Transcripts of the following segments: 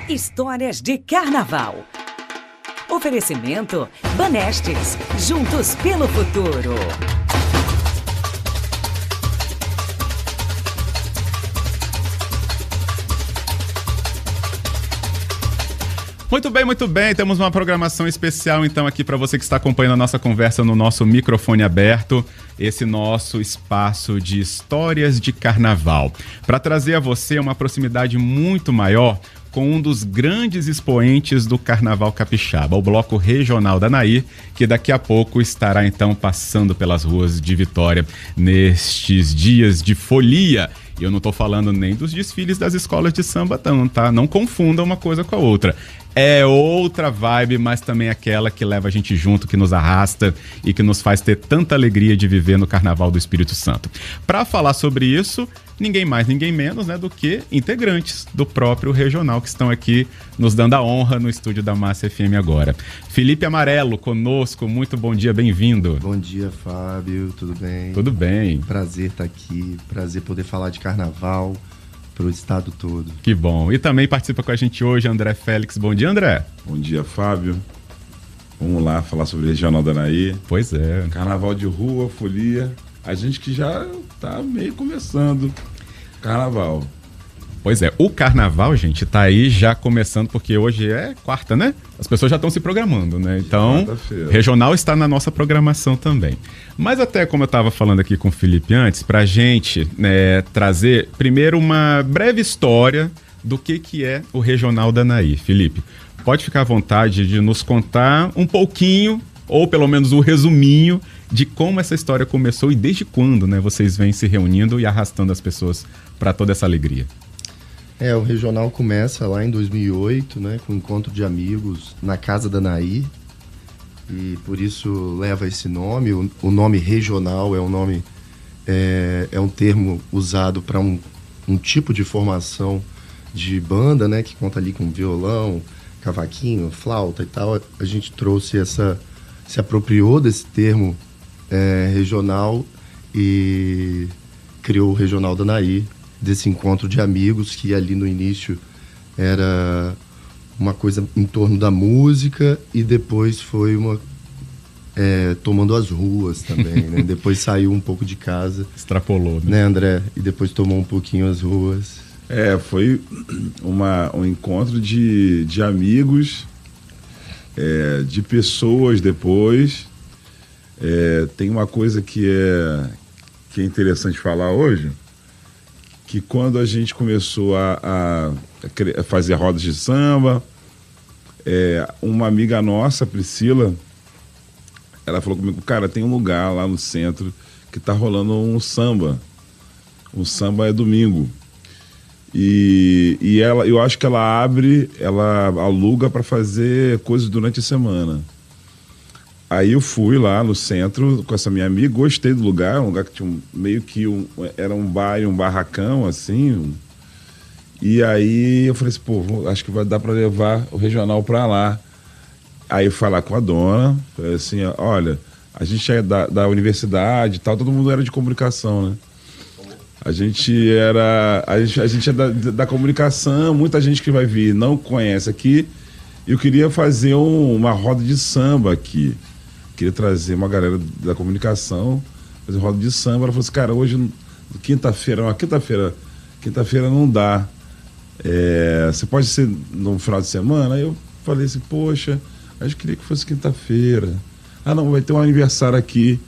Histórias de Carnaval. Oferecimento Banestes, juntos pelo futuro. Muito bem, muito bem. Temos uma programação especial, então, aqui para você que está acompanhando a nossa conversa no nosso microfone aberto, esse nosso espaço de histórias de carnaval, para trazer a você uma proximidade muito maior com um dos grandes expoentes do Carnaval Capixaba, o Bloco Regional da Nair, que daqui a pouco estará, então, passando pelas ruas de Vitória nestes dias de folia. E eu não estou falando nem dos desfiles das escolas de samba, não, tá? Não confunda uma coisa com a outra. É outra vibe, mas também aquela que leva a gente junto, que nos arrasta e que nos faz ter tanta alegria de viver no Carnaval do Espírito Santo. Para falar sobre isso, ninguém mais, ninguém menos, né, do que integrantes do próprio regional que estão aqui nos dando a honra no estúdio da Massa FM agora. Felipe Amarelo conosco, muito bom dia, bem-vindo. Bom dia, Fábio, tudo bem? Tudo bem. Prazer estar aqui, prazer poder falar de carnaval para o estado todo. Que bom. E também participa com a gente hoje André Félix. Bom dia, André. Bom dia, Fábio. Vamos lá falar sobre o Regional da Nair. Pois é. Carnaval de rua, folia. A gente que já tá meio começando carnaval. Pois é, o carnaval, gente, tá aí já começando, porque hoje é quarta, né? As pessoas já estão se programando, né? Então, regional está na nossa programação também. Mas até como eu estava falando aqui com o Felipe antes, pra gente, né, trazer primeiro uma breve história do que é o Regional da Nair. Felipe, pode ficar à vontade de nos contar um pouquinho, ou pelo menos um resuminho, de como essa história começou e desde quando, né, vocês vêm se reunindo e arrastando as pessoas para toda essa alegria. O regional começa lá em 2008, né, com um encontro de amigos na casa da Nair, e por isso leva esse nome. O nome regional é um nome, é um termo usado para um tipo de formação de banda, né, que conta ali com violão, cavaquinho, flauta e tal. A gente trouxe se apropriou desse termo regional e criou o Regional da Nair, desse encontro de amigos que ali no início era uma coisa em torno da música e depois foi tomando as ruas também, né? Depois saiu um pouco de casa. Extrapolou, né, André? E depois tomou um pouquinho as ruas. Foi um encontro de amigos, de pessoas depois. Tem uma coisa que é interessante falar hoje, que quando a gente começou a fazer rodas de samba, uma amiga nossa, Priscila, ela falou comigo, cara, tem um lugar lá no centro que tá rolando um samba. Um samba é domingo. E eu acho que ela aluga para fazer coisas durante a semana. Aí eu fui lá no centro com essa minha amiga, gostei do lugar, um lugar que tinha era um bar e um barracão, assim. E aí eu falei assim, acho que vai dar para levar o regional para lá. Aí eu fui lá com a dona, falei assim, olha, a gente é da universidade e tal, todo mundo era de comunicação, né? A gente é da comunicação, muita gente que vai vir não conhece aqui. Eu queria fazer uma roda de samba aqui. Queria trazer uma galera da comunicação, fazer roda de samba. Ela falou assim, cara, hoje, quinta-feira não dá. Você pode ser no final de semana? Aí eu falei assim, poxa, acho que queria que fosse quinta-feira. Ah, não, vai ter um aniversário aqui.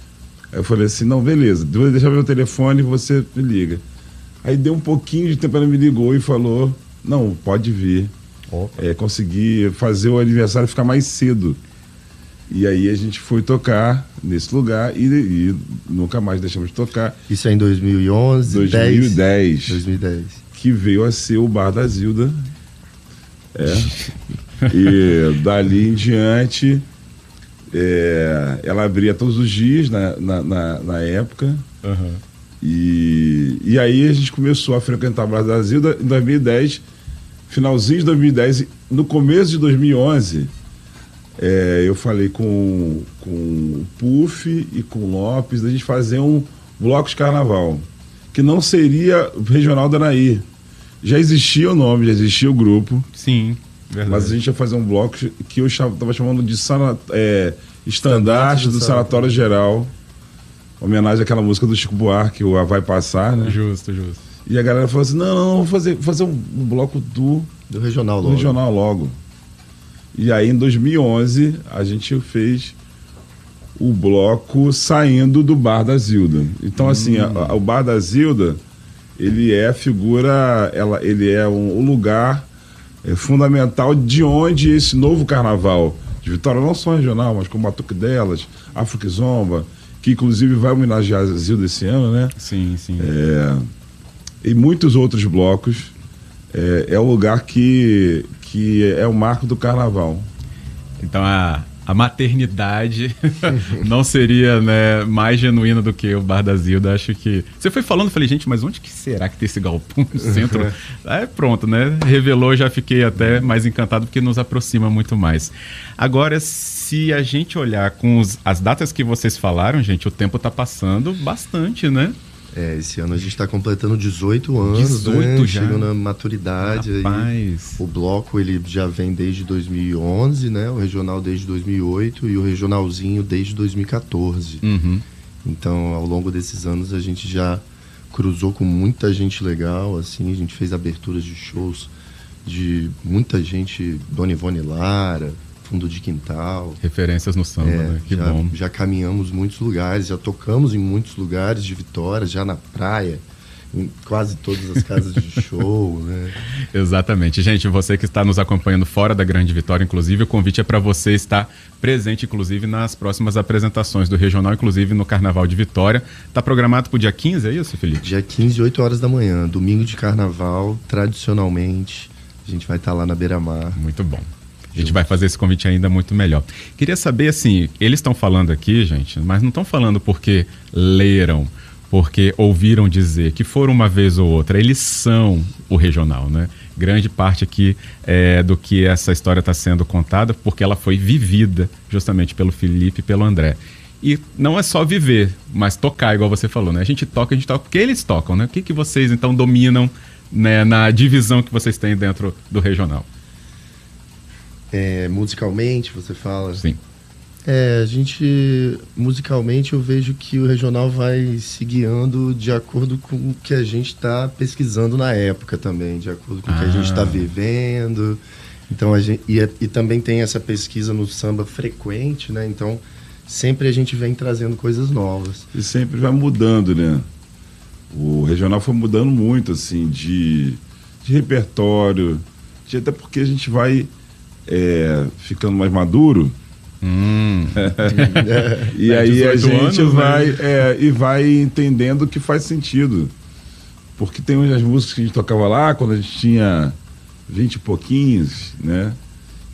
Aí eu falei assim, não, beleza, deixa meu telefone e você me liga. Aí deu um pouquinho de tempo, ela me ligou e falou, não, pode vir. Consegui fazer o aniversário ficar mais cedo. E aí a gente foi tocar nesse lugar e nunca mais deixamos de tocar. Isso é em 2011? 2010. Que veio a ser o Bar da Zilda. E dali em diante, ela abria todos os dias na época. Uhum. E aí a gente começou a frequentar o Bar da Zilda em 2010, finalzinho de 2010. No começo de 2011, eu falei com o Puff e com o Lopes da gente fazer um bloco de carnaval, que não seria o Regional da Nair. Já existia o nome, já existia o grupo. Sim. Verdade. Mas a gente ia fazer um bloco que eu estava chamando de Estandarte do Sanatório Geral, homenagem àquela música do Chico Buarque, o A Vai Passar, né? Justo. E a galera falou assim, não, vou fazer um bloco do Regional logo. E aí, em 2011, a gente fez o bloco saindo do Bar da Zilda. Então, assim, o Bar da Zilda, ele é a figura, ele é um lugar fundamental de onde esse novo carnaval de Vitória, não só regional, mas como Batuque Delas, Afro Kizomba, que inclusive vai homenagear a Zilda esse ano, né? Sim. E muitos outros blocos. É o lugar que é o marco do carnaval. Então a maternidade não seria, né, mais genuína do que o Bar da Zilda. Acho que... Você foi falando, eu falei, gente, mas onde que será que tem esse galpão no centro? Pronto, né? Revelou, já fiquei até mais encantado porque nos aproxima muito mais. Agora, se a gente olhar com as datas que vocês falaram, gente, o tempo tá passando bastante, né? Esse ano a gente está completando 18 anos, 18 né? já? Chegando na maturidade. Rapaz. O bloco ele já vem desde 2011, né? O regional desde 2008 e o regionalzinho desde 2014. Então, ao longo desses anos, a gente já cruzou com muita gente legal, assim. A gente fez aberturas de shows de muita gente, Dona Ivone Lara, Fundo de Quintal. Referências no samba, né? Que bom. Já caminhamos muitos lugares, já tocamos em muitos lugares de Vitória, já na praia, em quase todas as casas de show, né? Exatamente. Gente, você que está nos acompanhando fora da Grande Vitória, inclusive, o convite é para você estar presente, inclusive, nas próximas apresentações do Regional, inclusive no Carnaval de Vitória. Está programado para o dia 15, é isso, Felipe? Dia 15, 8 horas da manhã, domingo de Carnaval, tradicionalmente, a gente vai estar lá na Beira-Mar. Muito bom. A gente vai fazer esse convite ainda muito melhor. Queria saber, assim, eles estão falando aqui, gente, mas não estão falando porque leram, porque ouviram dizer, que foram uma vez ou outra. Eles são o regional, né? Grande parte aqui do que essa história está sendo contada, porque ela foi vivida justamente pelo Felipe e pelo André. E não é só viver, mas tocar, igual você falou, né? A gente toca porque eles tocam, né? O que vocês, então, dominam, né, na divisão que vocês têm dentro do regional? Musicalmente, você fala? Sim. A gente, musicalmente, eu vejo que o regional vai se guiando de acordo com o que a gente está pesquisando na época também, de acordo com o que a gente está vivendo. Então, e também tem essa pesquisa no samba frequente, né? Então, sempre a gente vem trazendo coisas novas. E sempre vai mudando, né? O regional foi mudando muito, assim, de repertório, até porque a gente vai ficando mais maduro. E aí a gente vai entendendo que faz sentido. Porque tem umas músicas que a gente tocava lá quando a gente tinha 20 e pouquinhos, né?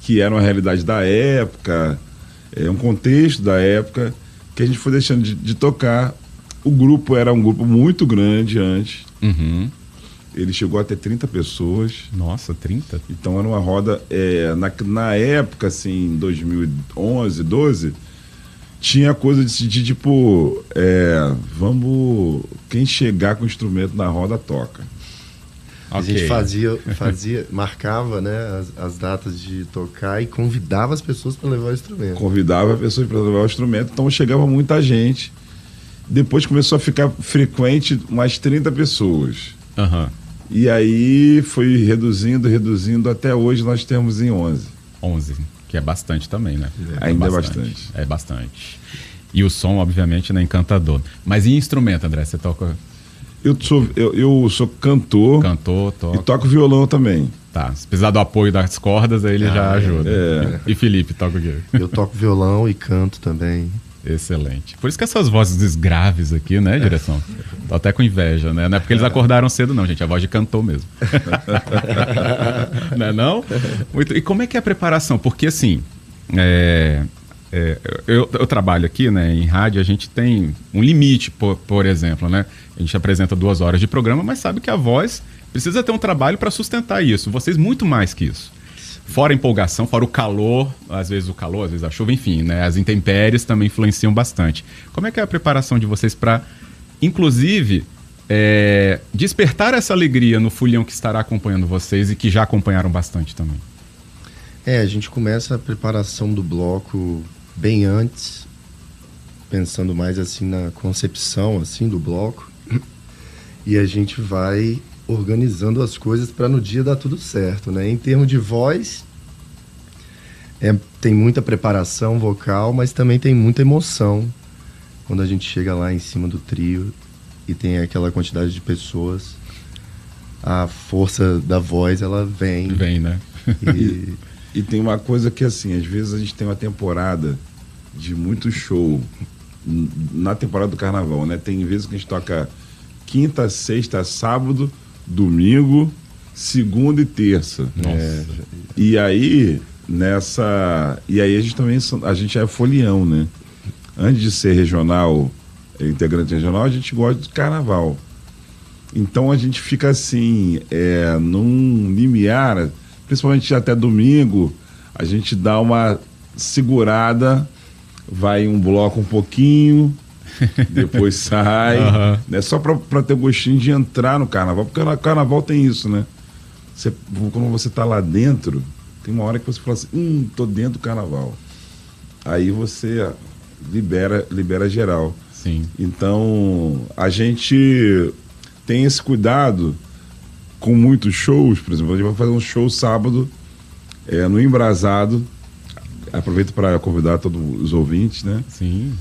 Que eram a realidade da época, um contexto da época, que a gente foi deixando de tocar. O grupo era um grupo muito grande antes. Ele chegou a ter 30 pessoas. Nossa, 30? Então era uma roda... na época, assim, em 2011, 12, tinha coisa de tipo... vamos... Quem chegar com o instrumento na roda, toca. A gente marcava, né, as datas de tocar e convidava as pessoas para levar o instrumento. Convidava as pessoas para levar o instrumento, então chegava muita gente. Depois começou a ficar frequente mais 30 pessoas. E aí foi reduzindo, até hoje nós temos em 11. 11, que é bastante também, né? Ainda é bastante. É bastante. E o som, obviamente, é encantador. Mas e instrumento, André? Você toca... Eu sou cantor. Cantor, toca. E toco violão também. Tá, se precisar do apoio das cordas, aí ele já ajuda. E Felipe, toca o quê? Eu toco violão e canto também. Excelente. Por isso que essas vozes graves aqui, né, direção? Tô até com inveja, né? Não é porque eles acordaram cedo, não, gente. A voz de cantor mesmo. Não é não? E como é que é a preparação? Porque, assim, eu trabalho aqui, né, em rádio, a gente tem um limite, por exemplo, né? A gente apresenta 2 horas de programa, mas sabe que a voz precisa ter um trabalho para sustentar isso. Vocês muito mais que isso. Fora a empolgação, fora o calor, às vezes a chuva, enfim, né? As intempéries também influenciam bastante. Como é que é a preparação de vocês para, inclusive, despertar essa alegria no fulhão que estará acompanhando vocês e que já acompanharam bastante também? A gente começa a preparação do bloco bem antes, pensando mais assim na concepção assim do bloco, e a gente vai organizando as coisas para no dia dar tudo certo, né? Em termos de voz, tem muita preparação vocal, mas também tem muita emoção quando a gente chega lá em cima do trio e tem aquela quantidade de pessoas. A força da voz, ela vem, né? E tem uma coisa que, assim, às vezes a gente tem uma temporada de muito show na temporada do carnaval, né? Tem vezes que a gente toca quinta, sexta, sábado, domingo, segunda e terça. Nossa. E aí, a gente também, a gente é folião, né? Antes de ser regional, integrante regional, a gente gosta de carnaval. Então a gente fica assim, num limiar, principalmente até domingo, a gente dá uma segurada, vai um bloco um pouquinho, depois sai, né? Só para ter gostinho de entrar no carnaval, porque o carnaval tem isso, né? Quando você tá lá dentro, tem uma hora que você fala assim, tô dentro do carnaval. Aí você libera geral. Sim. Então, a gente tem esse cuidado com muitos shows. Por exemplo, a gente vai fazer um show sábado no Embrasado. Aproveito para convidar todos os ouvintes, né? Sim.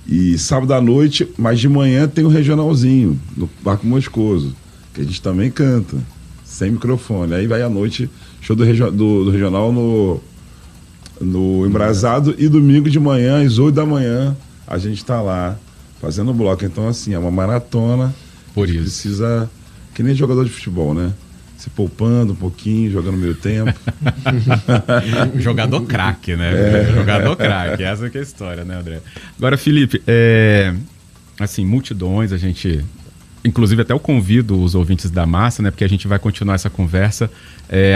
E sábado à noite, mas de manhã tem um regionalzinho no Parque Moscoso, que a gente também canta, sem microfone. Aí vai à noite, show do regional no Embrasado, e domingo de manhã, às 8 da manhã, a gente está lá fazendo bloco. Então, assim, é uma maratona. Por isso. Precisa, que nem jogador de futebol, né? Se poupando um pouquinho, jogando meio tempo. Jogador craque, né? Jogador craque, essa que é a história, né, André? Agora, Felipe, assim, multidões, a gente... Inclusive, até eu convido os ouvintes da Massa, né? Porque a gente vai continuar essa conversa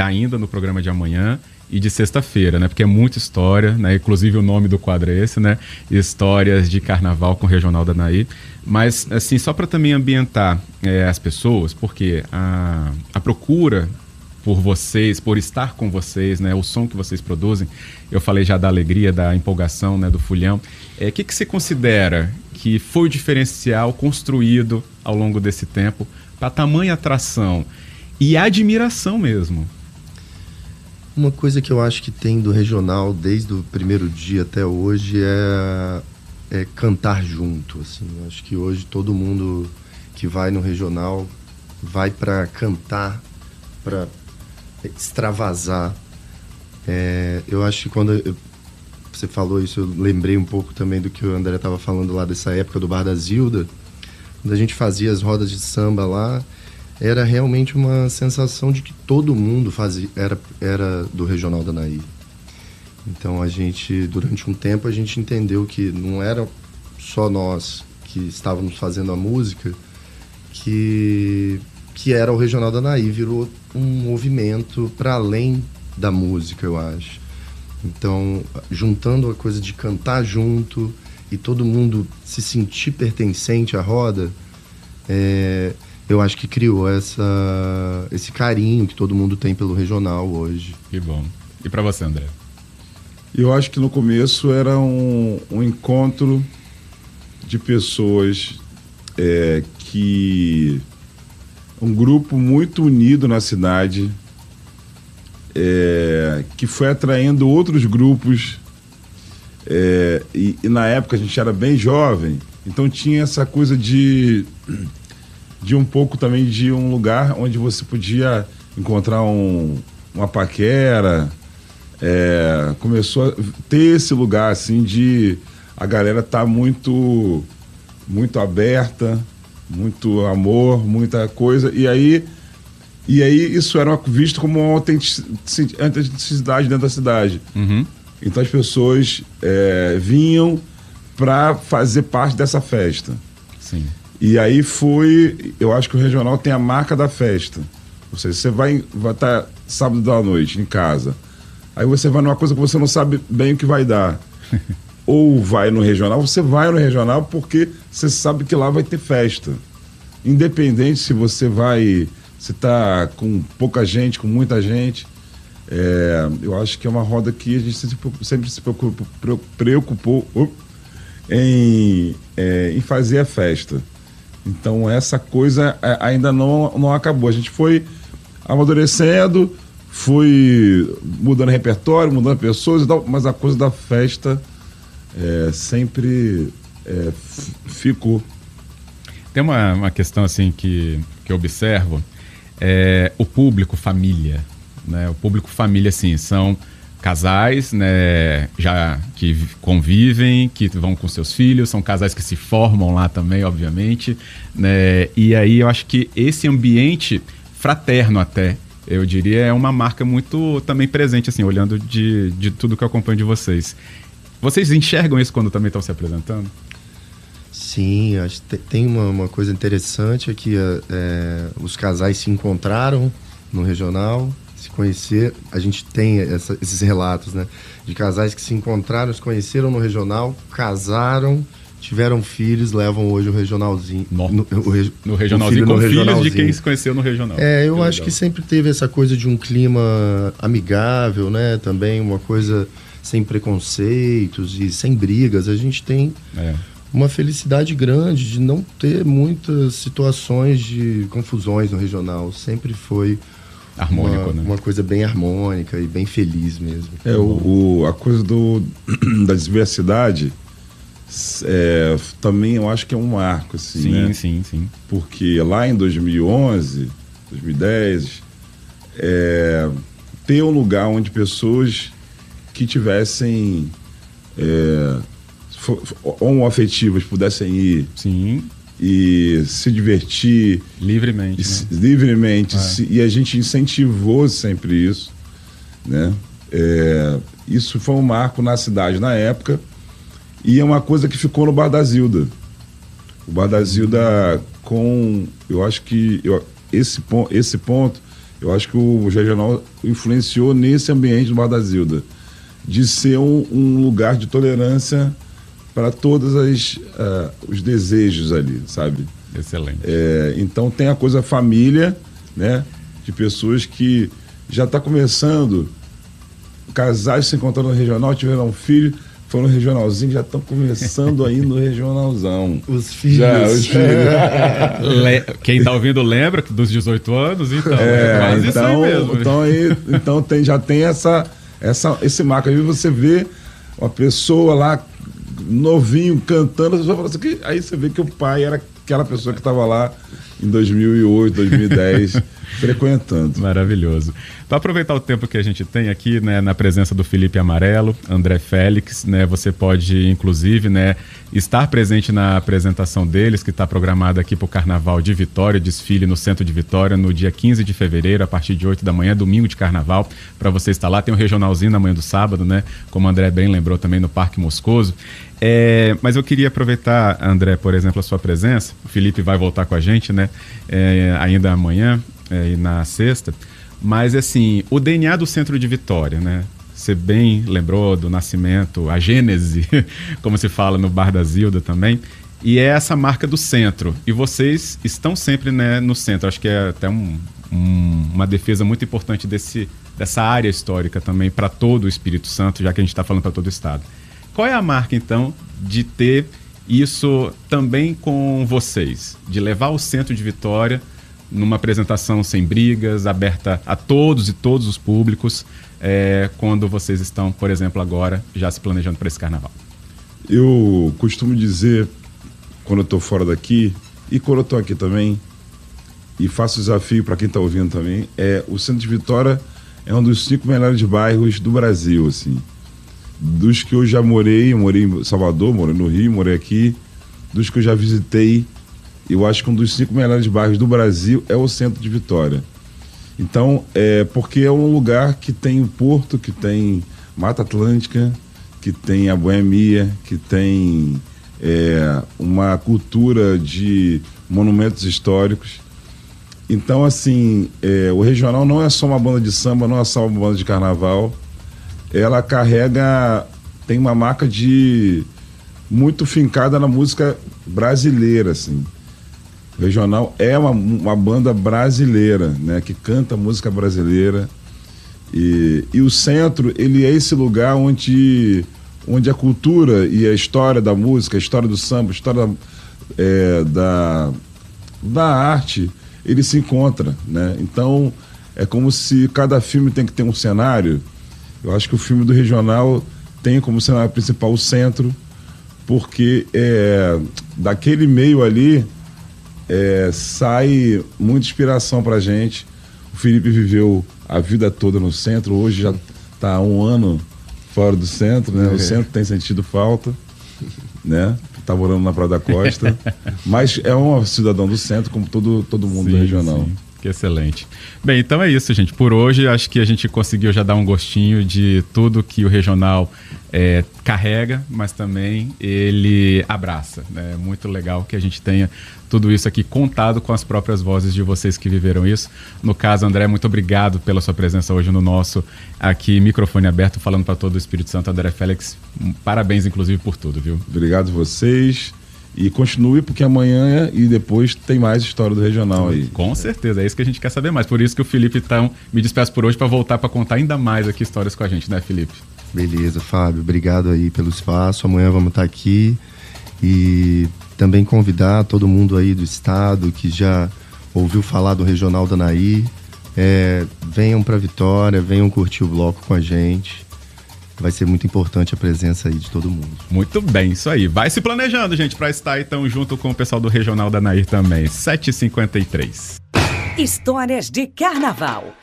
ainda no programa de amanhã e de sexta-feira, né? Porque é muita história, né? Inclusive o nome do quadro é esse, né? Histórias de Carnaval com o Regional Danaí. Mas, assim, só para também ambientar as pessoas, porque a procura por vocês, por estar com vocês, né? O som que vocês produzem, eu falei já da alegria, da empolgação, né? Do Fulhão. O que você considera que foi o diferencial construído ao longo desse tempo para tamanha atração e admiração mesmo? Uma coisa que eu acho que tem do regional desde o primeiro dia até hoje é cantar junto, assim. Eu acho que hoje todo mundo que vai no regional vai para cantar, para extravasar. Eu acho que quando você falou isso, eu lembrei um pouco também do que o André estava falando lá dessa época do Bar da Zilda, quando a gente fazia as rodas de samba lá. Era realmente uma sensação de que todo mundo era do Regional Danaí. Então durante um tempo, a gente entendeu que não era só nós que estávamos fazendo a música, que era o Regional Danaí, virou um movimento para além da música, eu acho. Então, juntando a coisa de cantar junto e todo mundo se sentir pertencente à roda, eu acho que criou esse carinho que todo mundo tem pelo regional hoje. Que bom. E para você, André? Eu acho que no começo era um encontro de pessoas um grupo muito unido na cidade, que foi atraindo outros grupos. E na época a gente era bem jovem, então tinha essa coisa de um pouco também de um lugar onde você podia encontrar uma paquera. Começou a ter esse lugar assim de a galera tá muito aberta, muito amor, muita coisa, e aí isso era visto como uma autenticidade dentro da cidade. Uhum. Então as pessoas vinham para fazer parte dessa festa. Sim. E aí eu acho que o regional tem a marca da festa. Ou seja, você vai estar sábado à noite em casa, aí você vai numa coisa que você não sabe bem o que vai dar. Ou vai no regional, você vai no regional porque você sabe que lá vai ter festa. Independente se você está com pouca gente, com muita gente, Eu acho que é uma roda que a gente sempre se preocupou em fazer a festa. Então essa coisa ainda não acabou. A gente foi amadurecendo, foi mudando repertório, mudando pessoas e tal, mas a coisa da festa sempre ficou. Tem uma questão assim que eu observo, o público família, né? O público família, assim, são casais, né, já que convivem, que vão com seus filhos, são casais que se formam lá também, obviamente, né? E aí eu acho que esse ambiente fraterno até, eu diria, é uma marca muito também presente, assim, olhando de tudo que eu acompanho de vocês. Vocês enxergam isso quando também estão se apresentando? Sim, acho que tem uma coisa interessante, é que os casais se encontraram no regional, se conhecer. A gente tem esses relatos, né, de casais que se encontraram, se conheceram no regional, casaram, tiveram filhos, levam hoje o regionalzinho. No regionalzinho, com filhos de quem se conheceu no regional. Eu acho que sempre teve essa coisa de um clima amigável, né? Também uma coisa sem preconceitos e sem brigas. A gente tem uma felicidade grande de não ter muitas situações de confusões no regional. Sempre foi harmônico, né? Uma coisa bem harmônica e bem feliz mesmo. A coisa da diversidade também eu acho que é um marco, assim, sim, né? Sim. Porque lá em 2011, 2010, ter um lugar onde pessoas que tivessem homoafetivas pudessem ir, sim, e se divertir livremente, e a gente incentivou sempre isso, né? Isso foi um marco na cidade na época. E é uma coisa que ficou no Bar da Zilda. O Bar da Zilda, eu acho que esse ponto, eu acho que o regional influenciou nesse ambiente do Bar da Zilda, de ser um lugar de tolerância para todos os desejos ali, sabe? Excelente. Então tem a coisa família, né? De pessoas que já está começando, casais se encontrando no regional, tiveram um filho, foram no regionalzinho, já estão começando aí no regionalzão. Os filhos. Os filhos. Quem está ouvindo lembra dos 18 anos, então. Quase isso aí mesmo. Então já tem esse marco. Aí você vê uma pessoa lá, novinho, cantando, você fala assim, aí você vê que o pai era aquela pessoa que estava lá em 2008, 2010, frequentando. Maravilhoso. Para aproveitar o tempo que a gente tem aqui, né, na presença do Felipe Amarelo, André Félix, né, você pode, inclusive, né, estar presente na apresentação deles, que está programada aqui para o Carnaval de Vitória, desfile no centro de Vitória, no dia 15 de fevereiro, a partir de 8 da manhã, domingo de Carnaval, para você estar lá. Tem um regionalzinho na manhã do sábado, né, como o André bem lembrou também, no Parque Moscoso. Mas eu queria aproveitar, André, por exemplo, a sua presença. O Felipe vai voltar com a gente, né, ainda amanhã e na sexta. Mas, assim, o DNA do centro de Vitória, né? Você bem lembrou do nascimento, a gênese, como se fala no Bar da Zilda também. E é essa marca do centro. E vocês estão sempre, né, no centro. Acho que é até uma defesa muito importante dessa área histórica também para todo o Espírito Santo, já que a gente está falando para todo o estado. Qual é a marca, então, de ter isso também com vocês? De levar o centro de Vitória numa apresentação sem brigas, aberta a todos e todos os públicos, quando vocês estão, por exemplo, agora já se planejando para esse carnaval? Eu costumo dizer, quando eu estou fora daqui, e quando eu estou aqui também, e faço desafio para quem está ouvindo também, o centro de Vitória é um dos 5 melhores bairros do Brasil, assim. Dos que eu já morei em Salvador, morei no Rio, morei aqui, dos que eu já visitei, eu acho que um dos 5 melhores bairros do Brasil é o centro de Vitória. Então, porque é um lugar que tem o Porto, que tem Mata Atlântica, que tem a Boemia, que tem uma cultura de monumentos históricos. Então, assim, o regional não é só uma banda de samba, não é só uma banda de carnaval. Ela tem uma marca muito fincada na música brasileira, assim. O regional é uma banda brasileira, né, que canta música brasileira. E o centro, ele é esse lugar onde a cultura e a história da música, a história do samba, a história da arte, ele se encontra, né? Então, é como se cada filme tem que ter um cenário. Eu acho que o filme do Regional tem como cenário principal o centro, porque daquele meio ali sai muita inspiração pra gente. O Felipe viveu a vida toda no centro, hoje já está há 1 ano fora do centro, né? O centro tem sentido falta, né? Tá morando na Praia da Costa, mas é um cidadão do centro, como todo mundo do Regional. Sim. Que excelente. Bem, então é isso, gente. Por hoje, acho que a gente conseguiu já dar um gostinho de tudo que o Regional carrega, mas também ele abraça. É muito legal que a gente tenha tudo isso aqui contado com as próprias vozes de vocês que viveram isso. No caso, André, muito obrigado pela sua presença hoje no nosso aqui microfone aberto, falando para todo o Espírito Santo. André Félix, parabéns, inclusive, por tudo, viu? Obrigado a vocês. E continue, porque amanhã e depois tem mais história do Regional aí. Com certeza, é isso que a gente quer saber mais. Por isso que o Felipe, então, me despeço por hoje para voltar para contar ainda mais aqui histórias com a gente, né, Felipe? Beleza, Fábio. Obrigado aí pelo espaço. Amanhã vamos estar aqui. E também convidar todo mundo aí do estado que já ouviu falar do Regional da Nair. Venham para Vitória, venham curtir o bloco com a gente. Vai ser muito importante a presença aí de todo mundo. Muito bem, isso aí. Vai se planejando, gente, para estar então junto com o pessoal do Regional da Nair também. 7h53. Histórias de Carnaval.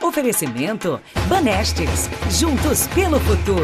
Oferecimento Banestes. Juntos pelo futuro.